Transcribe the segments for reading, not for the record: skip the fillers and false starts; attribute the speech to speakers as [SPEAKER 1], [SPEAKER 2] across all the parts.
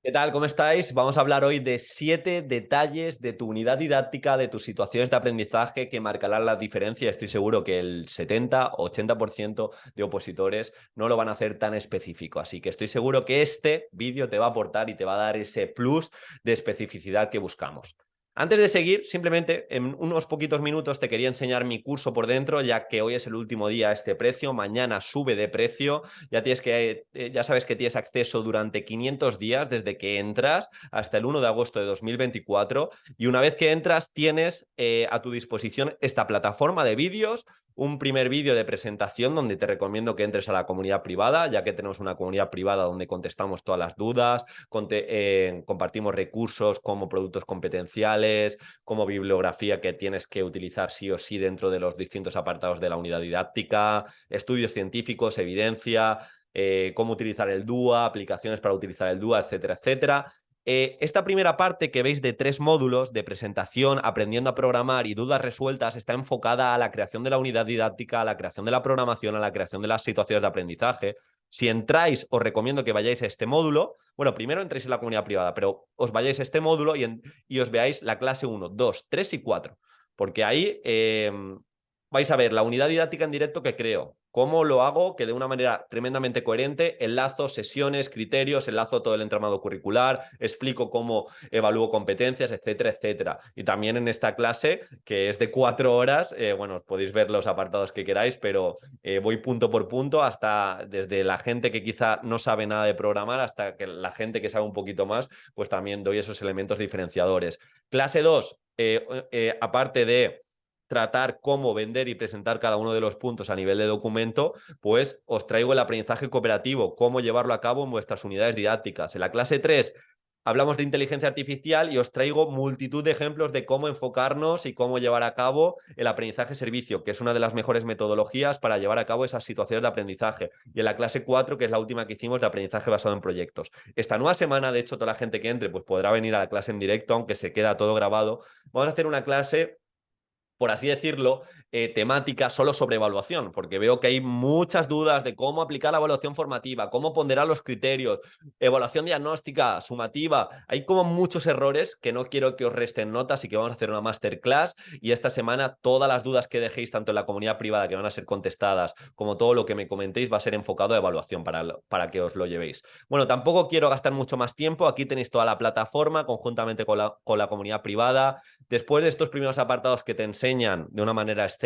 [SPEAKER 1] ¿Qué tal? ¿Cómo estáis? Vamos a hablar hoy de 7 detalles de tu unidad didáctica, de tus situaciones de aprendizaje que marcarán la diferencia. Estoy seguro que el 70-80% de opositores no lo van a hacer tan específico. Así que estoy seguro que este vídeo te va a aportar y te va a dar ese plus de especificidad que buscamos. Antes de seguir, simplemente en unos poquitos minutos te quería enseñar mi curso por dentro, ya que hoy es el último día a este precio, mañana sube de precio. Ya sabes que tienes acceso durante 500 días desde que entras hasta el 1 de agosto de 2024 y una vez que entras tienes a tu disposición esta plataforma de vídeos, un primer vídeo de presentación donde te recomiendo que entres a la comunidad privada, ya que tenemos una comunidad privada donde contestamos todas las dudas, compartimos recursos como productos competenciales, como bibliografía que tienes que utilizar sí o sí dentro de los distintos apartados de la unidad didáctica, estudios científicos, evidencia, cómo utilizar el DUA, aplicaciones para utilizar el DUA, etcétera, etcétera. Esta primera parte que veis de 3 módulos de presentación, aprendiendo a programar y dudas resueltas está enfocada a la creación de la unidad didáctica, a la creación de la programación, a la creación de las situaciones de aprendizaje. Si entráis, os recomiendo que vayáis a este módulo. Bueno, primero entréis en la comunidad privada, pero os vayáis a este módulo y os veáis la clase 1, 2, 3 y 4. Porque ahí vais a ver la unidad didáctica en directo que creo, cómo lo hago, que de una manera tremendamente coherente, enlazo sesiones, criterios, enlazo todo el entramado curricular, explico cómo evalúo competencias, etcétera, etcétera. Y también en esta clase, que es de 4 horas, bueno, podéis ver los apartados que queráis, pero voy punto por punto hasta desde la gente que quizá no sabe nada de programar hasta que la gente que sabe un poquito más, pues también doy esos elementos diferenciadores. Clase 2, aparte de tratar cómo vender y presentar cada uno de los puntos a nivel de documento, pues os traigo el aprendizaje cooperativo, cómo llevarlo a cabo en vuestras unidades didácticas. En la clase 3 hablamos de inteligencia artificial y os traigo multitud de ejemplos de cómo enfocarnos y cómo llevar a cabo el aprendizaje servicio, que es una de las mejores metodologías para llevar a cabo esas situaciones de aprendizaje. Y en la clase 4, que es la última que hicimos de aprendizaje basado en proyectos. Esta nueva semana, de hecho, toda la gente que entre pues podrá venir a la clase en directo, aunque se queda todo grabado. Vamos a hacer una clase, por así decirlo, temática solo sobre evaluación, porque veo que hay muchas dudas de cómo aplicar la evaluación formativa, cómo ponderar los criterios, evaluación diagnóstica, sumativa. Hay como muchos errores que no quiero que os resten notas y que vamos a hacer una masterclass y esta semana todas las dudas que dejéis tanto en la comunidad privada que van a ser contestadas como todo lo que me comentéis va a ser enfocado a evaluación para que os lo llevéis. Bueno, tampoco quiero gastar mucho más tiempo. Aquí tenéis toda la plataforma conjuntamente con la comunidad privada. Después de estos primeros apartados que te enseñan de una manera excelsa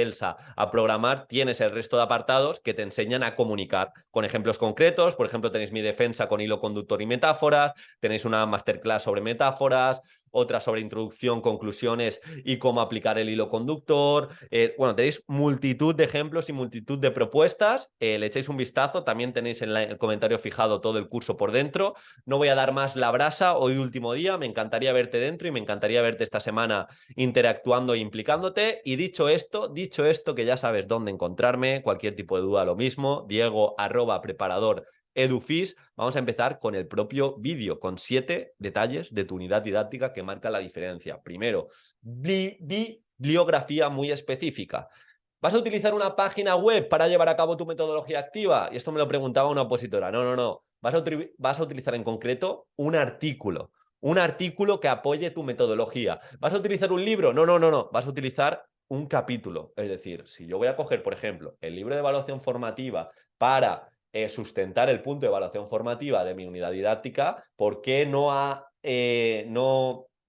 [SPEAKER 1] a programar, tienes el resto de apartados que te enseñan a comunicar con ejemplos concretos. Por ejemplo, tenéis mi defensa con hilo conductor y metáforas, tenéis una masterclass sobre metáforas, otra sobre introducción, conclusiones y cómo aplicar el hilo conductor. Bueno, tenéis multitud de ejemplos y multitud de propuestas. Le echáis un vistazo, también tenéis en el comentario fijado todo el curso por dentro. No voy a dar más la brasa, hoy último día, me encantaría verte dentro y me encantaría verte esta semana interactuando e implicándote. Y dicho esto, que ya sabes dónde encontrarme, cualquier tipo de duda lo mismo, Diego@preparador Edufis. Vamos a empezar con el propio vídeo, con 7 detalles de tu unidad didáctica que marcan la diferencia. Primero, bibliografía muy específica. ¿Vas a utilizar una página web para llevar a cabo tu metodología activa? Y esto me lo preguntaba una opositora. No, no, no. Vas a utilizar en concreto un artículo. Un artículo que apoye tu metodología. ¿Vas a utilizar un libro? No, no, no, no. Vas a utilizar un capítulo. Es decir, si yo voy a coger, por ejemplo, el libro de evaluación formativa para sustentar el punto de evaluación formativa de mi unidad didáctica, ¿por qué no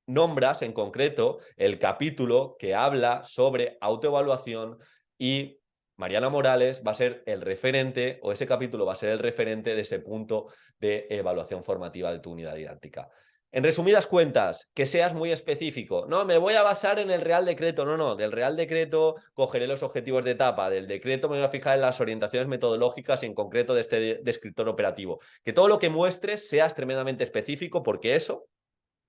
[SPEAKER 1] nombras en concreto el capítulo que habla sobre autoevaluación y Mariana Morales va a ser el referente, o ese capítulo va a ser el referente de ese punto de evaluación formativa de tu unidad didáctica? En resumidas cuentas, que seas muy específico. No, me voy a basar en el Real Decreto. No, no, del Real Decreto cogeré los objetivos de etapa. Del decreto me voy a fijar en las orientaciones metodológicas y en concreto de este descriptor operativo. Que todo lo que muestres seas tremendamente específico porque eso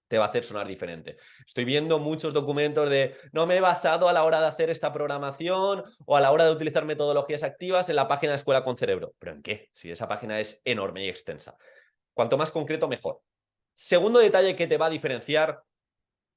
[SPEAKER 1] te va a hacer sonar diferente. Estoy viendo muchos documentos de no me he basado a la hora de hacer esta programación o a la hora de utilizar metodologías activas en la página de Escuela con Cerebro. ¿Pero en qué? Si esa página es enorme y extensa. Cuanto más concreto, mejor. Segundo detalle que te va a diferenciar,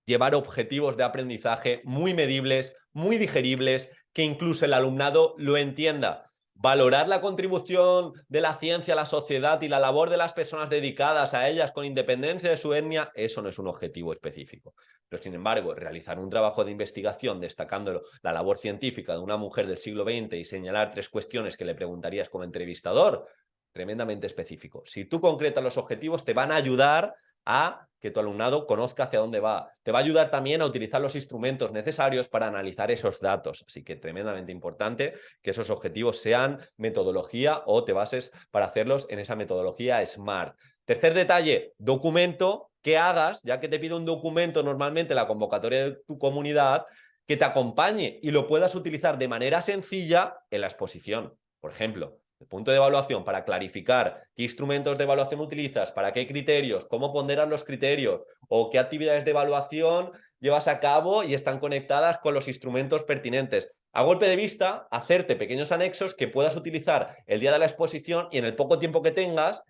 [SPEAKER 1] llevar objetivos de aprendizaje muy medibles, muy digeribles, que incluso el alumnado lo entienda. Valorar la contribución de la ciencia a la sociedad y la labor de las personas dedicadas a ellas con independencia de su etnia, eso no es un objetivo específico. Pero, sin embargo, realizar un trabajo de investigación destacando la labor científica de una mujer del siglo XX y señalar 3 cuestiones que le preguntarías como entrevistador, tremendamente específico. Si tú concretas los objetivos, te van a ayudar a que tu alumnado conozca hacia dónde va. Te va a ayudar también a utilizar los instrumentos necesarios para analizar esos datos. Así que tremendamente importante que esos objetivos sean metodología o te bases para hacerlos en esa metodología SMART. Tercer detalle, documento que hagas, ya que te pide un documento normalmente la convocatoria de tu comunidad, que te acompañe y lo puedas utilizar de manera sencilla en la exposición. Por ejemplo, el punto de evaluación para clarificar qué instrumentos de evaluación utilizas, para qué criterios, cómo ponderas los criterios o qué actividades de evaluación llevas a cabo y están conectadas con los instrumentos pertinentes. A golpe de vista, hacerte pequeños anexos que puedas utilizar el día de la exposición y en el poco tiempo que tengas,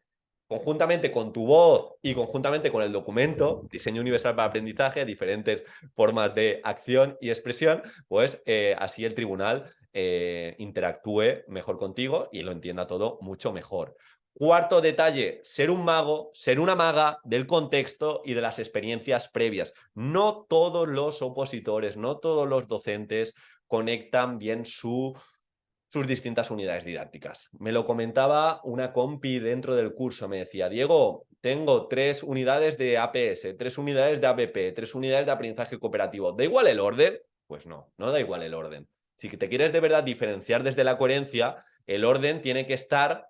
[SPEAKER 1] conjuntamente con tu voz y conjuntamente con el documento, Diseño Universal para Aprendizaje, diferentes formas de acción y expresión, pues así el tribunal interactúe mejor contigo y lo entienda todo mucho mejor. Cuarto detalle, ser un mago, ser una maga del contexto y de las experiencias previas. No todos los opositores, no todos los docentes conectan bien sus distintas unidades didácticas. Me lo comentaba una compi dentro del curso, me decía, Diego, tengo 3 unidades de APS, 3 unidades de APP, 3 unidades de aprendizaje cooperativo. ¿Da igual el orden? Pues no, no da igual el orden. Si te quieres de verdad diferenciar desde la coherencia, el orden tiene que estar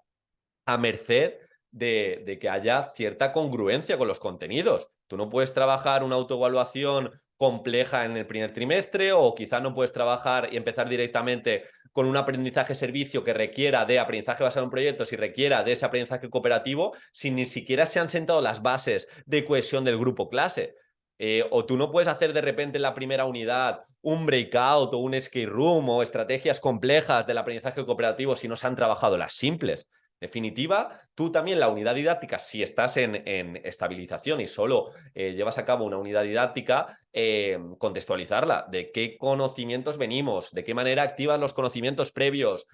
[SPEAKER 1] a merced de que haya cierta congruencia con los contenidos. Tú no puedes trabajar una autoevaluación compleja en el primer trimestre o quizá no puedes trabajar y empezar directamente con un aprendizaje servicio que requiera de aprendizaje basado en proyectos y requiera de ese aprendizaje cooperativo si ni siquiera se han sentado las bases de cohesión del grupo clase. O tú no puedes hacer de repente en la primera unidad un breakout o un skate room o estrategias complejas del aprendizaje cooperativo si no se han trabajado las simples. Definitiva, tú también la unidad didáctica, si estás en estabilización y solo llevas a cabo una unidad didáctica, contextualizarla, de qué conocimientos venimos, de qué manera activas los conocimientos previos,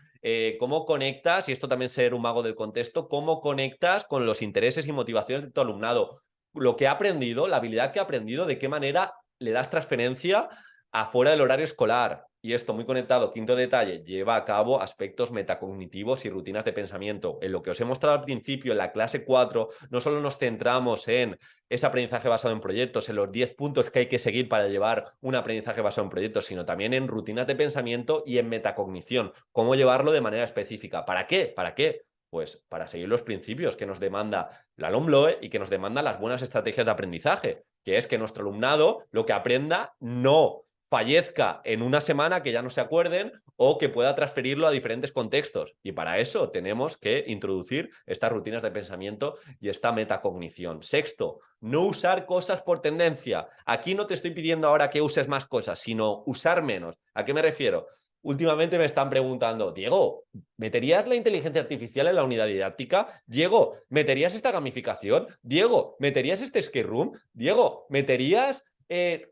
[SPEAKER 1] cómo conectas, y esto también ser un mago del contexto, cómo conectas con los intereses y motivaciones de tu alumnado, lo que ha aprendido, la habilidad que ha aprendido, de qué manera le das transferencia afuera del horario escolar. Y esto muy conectado, quinto detalle, lleva a cabo aspectos metacognitivos y rutinas de pensamiento. En lo que os he mostrado al principio, en la clase 4, no solo nos centramos en ese aprendizaje basado en proyectos, en los 10 puntos que hay que seguir para llevar un aprendizaje basado en proyectos, sino también en rutinas de pensamiento y en metacognición. Cómo llevarlo de manera específica. ¿Para qué? ¿Para qué? Pues para seguir los principios que nos demanda la LOMLOE y que nos demandan las buenas estrategias de aprendizaje, que es que nuestro alumnado lo que aprenda no fallezca en una semana, que ya no se acuerden, o que pueda transferirlo a diferentes contextos. Y para eso tenemos que introducir estas rutinas de pensamiento y esta metacognición. Sexto, no usar cosas por tendencia. Aquí no te estoy pidiendo ahora que uses más cosas, sino usar menos. ¿A qué me refiero? Últimamente me están preguntando, Diego, ¿meterías la inteligencia artificial en la unidad didáctica? Diego, ¿meterías esta gamificación? Diego, ¿meterías este skate room? Diego, ¿meterías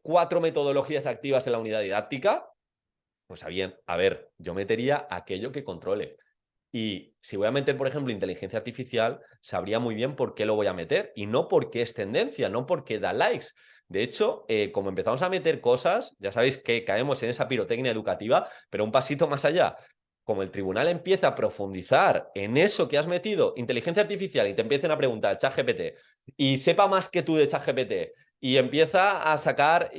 [SPEAKER 1] 4 metodologías activas en la unidad didáctica? Pues bien, a ver, yo metería aquello que controle. Y si voy a meter, por ejemplo, inteligencia artificial, sabría muy bien por qué lo voy a meter y no porque es tendencia, no porque da likes. De hecho, como empezamos a meter cosas, ya sabéis que caemos en esa pirotecnia educativa, pero un pasito más allá. Como el tribunal empieza a profundizar en eso que has metido, inteligencia artificial, y te empiecen a preguntar ChatGPT, y sepa más que tú de ChatGPT, y empieza a sacar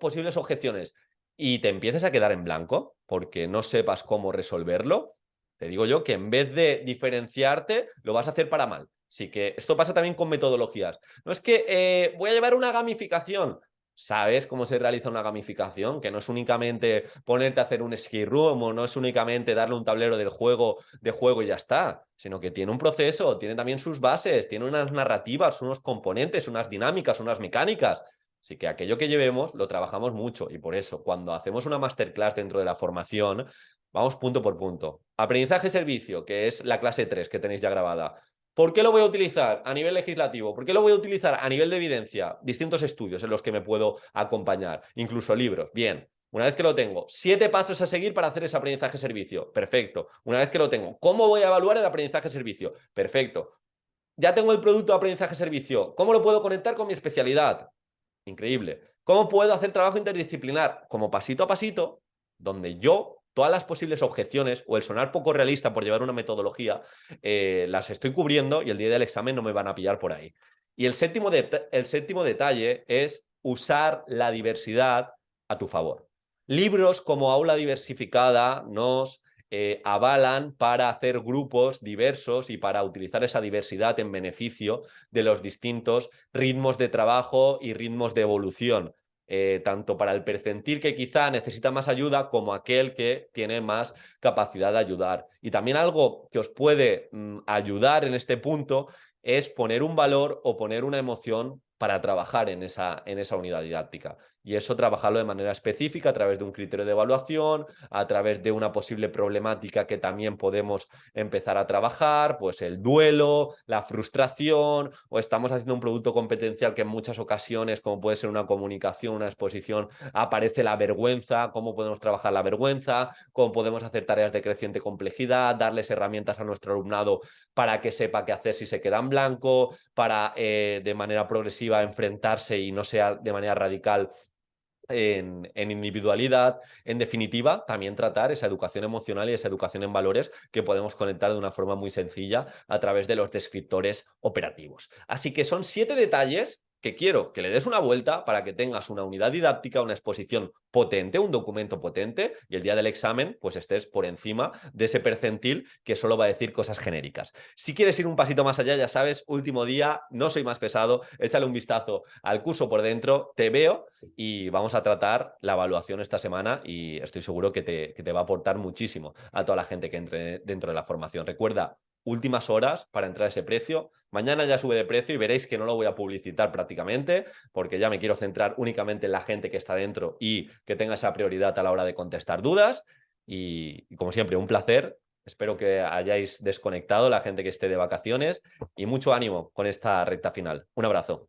[SPEAKER 1] posibles objeciones, y te empieces a quedar en blanco porque no sepas cómo resolverlo, te digo yo que en vez de diferenciarte, lo vas a hacer para mal. Así que esto pasa también con metodologías. No es que voy a llevar una gamificación. ¿Sabes cómo se realiza una gamificación? Que no es únicamente ponerte a hacer un skate room o no es únicamente darle un tablero de juego y ya está, sino que tiene un proceso, tiene también sus bases, tiene unas narrativas, unos componentes, unas dinámicas, unas mecánicas. Así que aquello que llevemos lo trabajamos mucho y por eso cuando hacemos una masterclass dentro de la formación, vamos punto por punto. Aprendizaje-servicio, que es la clase 3 que tenéis ya grabada. ¿Por qué lo voy a utilizar a nivel legislativo? ¿Por qué lo voy a utilizar a nivel de evidencia? Distintos estudios en los que me puedo acompañar, incluso libros. Bien, Una vez que lo tengo, 7 pasos a seguir para hacer ese aprendizaje-servicio. Perfecto. Una vez que lo tengo, ¿cómo voy a evaluar el aprendizaje-servicio? Perfecto. Ya tengo el producto de aprendizaje-servicio. ¿Cómo lo puedo conectar con mi especialidad? Increíble. ¿Cómo puedo hacer trabajo interdisciplinar? Como pasito a pasito, donde yo todas las posibles objeciones o el sonar poco realista por llevar una metodología, las estoy cubriendo y el día del examen no me van a pillar por ahí. Y el séptimo detalle es usar la diversidad a tu favor. Libros como Aula Diversificada nos avalan para hacer grupos diversos y para utilizar esa diversidad en beneficio de los distintos ritmos de trabajo y ritmos de evolución, tanto para el percentil que quizá necesita más ayuda como aquel que tiene más capacidad de ayudar. Y también algo que os puede ayudar en este punto es poner un valor o poner una emoción para trabajar en esa unidad didáctica. Y eso trabajarlo de manera específica a través de un criterio de evaluación, a través de una posible problemática que también podemos empezar a trabajar, pues el duelo, la frustración, o estamos haciendo un producto competencial que en muchas ocasiones, como puede ser una comunicación, una exposición, aparece la vergüenza, cómo podemos trabajar la vergüenza, cómo podemos hacer tareas de creciente complejidad, darles herramientas a nuestro alumnado para que sepa qué hacer si se queda en blanco, para de manera progresiva enfrentarse y no sea de manera radical en individualidad. En definitiva, también tratar esa educación emocional y esa educación en valores que podemos conectar de una forma muy sencilla a través de los descriptores operativos. Así que son 7 detalles que quiero que le des una vuelta para que tengas una unidad didáctica, una exposición potente, un documento potente y el día del examen pues estés por encima de ese percentil que solo va a decir cosas genéricas. Si quieres ir un pasito más allá, ya sabes, último día, no soy más pesado, échale un vistazo al curso por dentro, te veo y vamos a tratar la evaluación esta semana y estoy seguro que te va a aportar muchísimo a toda la gente que entre dentro de la formación. Recuerda, últimas horas para entrar a ese precio. Mañana ya sube de precio y veréis que no lo voy a publicitar prácticamente porque ya me quiero centrar únicamente en la gente que está dentro y que tenga esa prioridad a la hora de contestar dudas. Y como siempre, un placer. Espero que hayáis desconectado la gente que esté de vacaciones y mucho ánimo con esta recta final. Un abrazo.